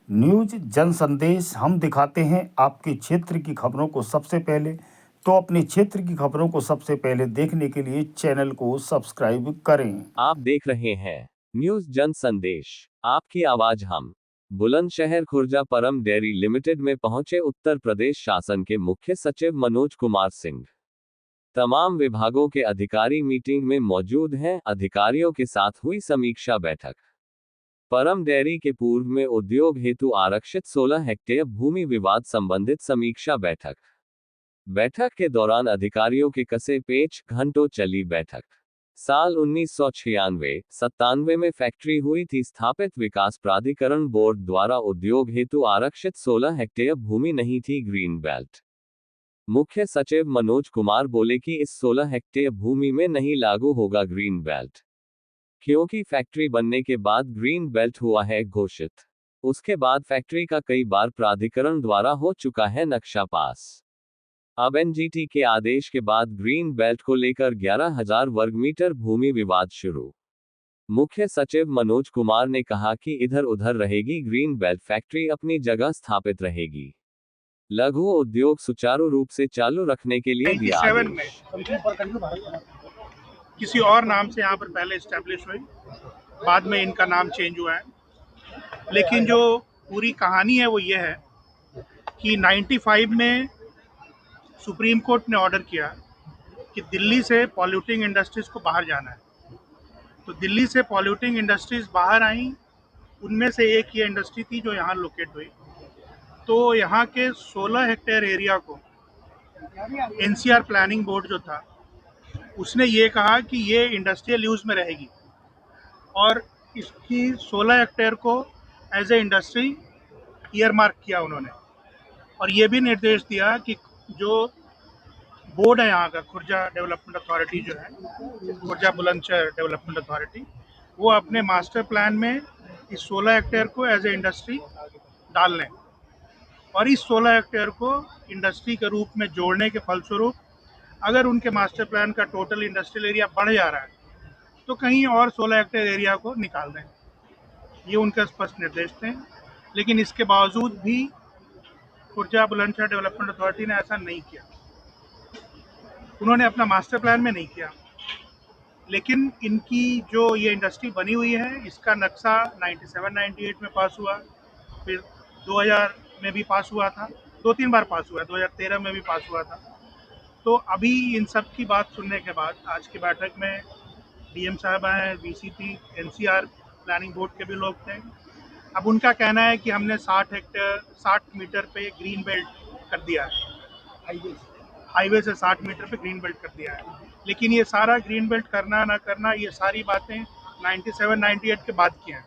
News जन संदेश हम दिखाते हैं आपके क्षेत्र की खबरों को सबसे पहले। तो अपने क्षेत्र की खबरों को सबसे पहले देखने के लिए चैनल को सब्सक्राइब करें। आप देख रहे हैं न्यूज जन संदेश, आपकी आवाज हम। बुलंदशहर खुर्जा परम डेयरी लिमिटेड में पहुंचे उत्तर प्रदेश शासन के मुख्य सचिव मनोज कुमार सिंह। तमाम विभागों के अधिकारी मीटिंग में मौजूद हैं। अधिकारियों के साथ हुई समीक्षा बैठक। परम डेयरी के पूर्व में उद्योग हेतु आरक्षित 16 हेक्टेयर भूमि विवाद संबंधित समीक्षा बैठक। बैठक के दौरान अधिकारियों के कसे पेच, घंटों चली बैठक। साल 1996-97 में फैक्ट्री हुई थी स्थापित। विकास प्राधिकरण बोर्ड द्वारा उद्योग हेतु आरक्षित 16 हेक्टेयर भूमि नहीं थी ग्रीन बेल्ट। मुख्य सचिव मनोज कुमार बोले कि इस 16 हेक्टेयर भूमि में नहीं लागू होगा ग्रीन बेल्ट, क्योंकि फैक्ट्री बनने के बाद ग्रीन बेल्ट हुआ है घोषित। उसके बाद फैक्ट्री का कई बार प्राधिकरण द्वारा हो चुका है नक्शा पास। अब एनजीटी के आदेश के बाद ग्रीन बेल्ट को लेकर 11,000 वर्ग मीटर भूमि विवाद शुरू। मुख्य सचिव मनोज कुमार ने कहा कि इधर उधर रहेगी ग्रीन बेल्ट, फैक्ट्री अपनी जगह स्थापित रहेगी। लघु उद्योग सुचारू रूप से चालू रखने के लिए दिया 97 में आदेश। किसी और नाम से यहाँ पर पहले एस्टेब्लिश हुई, बाद में इनका नाम चेंज हुआ है। लेकिन जो पूरी कहानी है वो ये है कि 95 में सुप्रीम कोर्ट ने ऑर्डर किया कि दिल्ली से पॉल्यूटिंग इंडस्ट्रीज को बाहर जाना है। तो दिल्ली से पॉल्यूटिंग इंडस्ट्रीज बाहर आई, उनमें से एक ये इंडस्ट्री थी जो यहाँ लोकेट हुई। तो यहाँ के 16 हेक्टेयर एरिया को एनसीआर प्लानिंग बोर्ड जो था उसने ये कहा कि ये इंडस्ट्रियल यूज़ में रहेगी और इसकी 16 हेक्टेयर को as a industry earmark किया उन्होंने। और ये भी निर्देश दिया कि जो बोर्ड है यहाँ का, खुर्जा डेवलपमेंट अथॉरिटी जो है, खुर्जा बुलंदशहर डेवलपमेंट अथॉरिटी, वो अपने मास्टर प्लान में इस 16 हेक्टेयर को एज ए इंडस्ट्री डाल लें। और इस 16 हेक्टेयर को इंडस्ट्री के रूप में जोड़ने के फलस्वरूप अगर उनके मास्टर प्लान का टोटल इंडस्ट्रियल एरिया बढ़ जा रहा है तो कहीं और 16 हेक्टेयर एरिया को निकाल दें। ये उनका स्पष्ट निर्देश थे। लेकिन इसके बावजूद भी खुर्जा बुलंदशहर डेवलपमेंट अथॉरिटी ने ऐसा नहीं किया। उन्होंने अपना मास्टर प्लान में नहीं किया। लेकिन इनकी जो ये इंडस्ट्री बनी हुई है, इसका नक्शा 97-98 में पास हुआ, फिर 2000 में भी पास हुआ था, 2-3 बार पास हुआ, 2013 में भी पास हुआ था। तो अभी इन सब की बात सुनने के बाद आज की बैठक में डीएम साहब आए, वीसीपी, एनसीआर प्लानिंग बोर्ड के भी लोग थे। अब उनका कहना है कि हमने 60 मीटर पे ग्रीन बेल्ट कर दिया है, हाईवे से 60 मीटर पे ग्रीन बेल्ट कर दिया है। लेकिन ये सारा ग्रीन बेल्ट करना ना करना, ये सारी बातें 97-98 के बाद की हैं।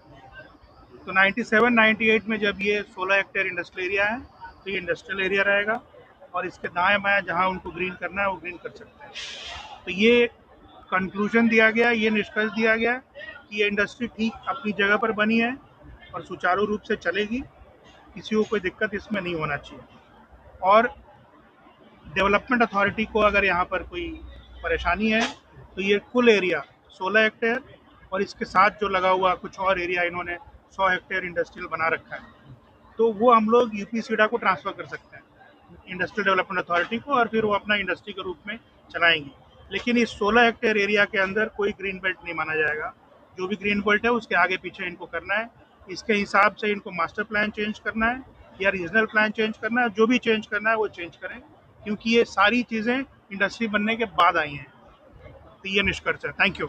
तो 97-98 में जब ये 16 हेक्टेयर इंडस्ट्रियल एरिया है तो ये इंडस्ट्रियल एरिया रहेगा और इसके दाएं बाएं जहां उनको ग्रीन करना है वो ग्रीन कर सकते हैं। तो ये कंक्लूजन दिया गया, ये निष्कर्ष दिया गया कि ये इंडस्ट्री ठीक अपनी जगह पर बनी है और सुचारू रूप से चलेगी, किसी को कोई दिक्कत इसमें नहीं होना चाहिए। और डेवलपमेंट अथॉरिटी को अगर यहाँ पर कोई परेशानी है तो ये कुल एरिया 16 हेक्टेयर और इसके साथ जो लगा हुआ कुछ और एरिया इन्होंने 100 हेक्टेयर इंडस्ट्रियल बना रखा है, तो वो हम लोग यूपी सीडा को ट्रांसफ़र कर सकते हैं इंडस्ट्रियल डेवलपमेंट अथॉरिटी को, और फिर वो अपना इंडस्ट्री के रूप में चलाएंगी। लेकिन इस 16 हेक्टेयर एरिया के अंदर कोई ग्रीन बेल्ट नहीं माना जाएगा। जो भी ग्रीन बेल्ट है उसके आगे पीछे इनको करना है, इसके हिसाब से इनको मास्टर प्लान चेंज करना है या रीजनल प्लान चेंज करना है। जो भी चेंज करना है वो चेंज करें, क्योंकि ये सारी चीज़ें इंडस्ट्री बनने के बाद आई हैं। तो ये निष्कर्ष है। Thank you.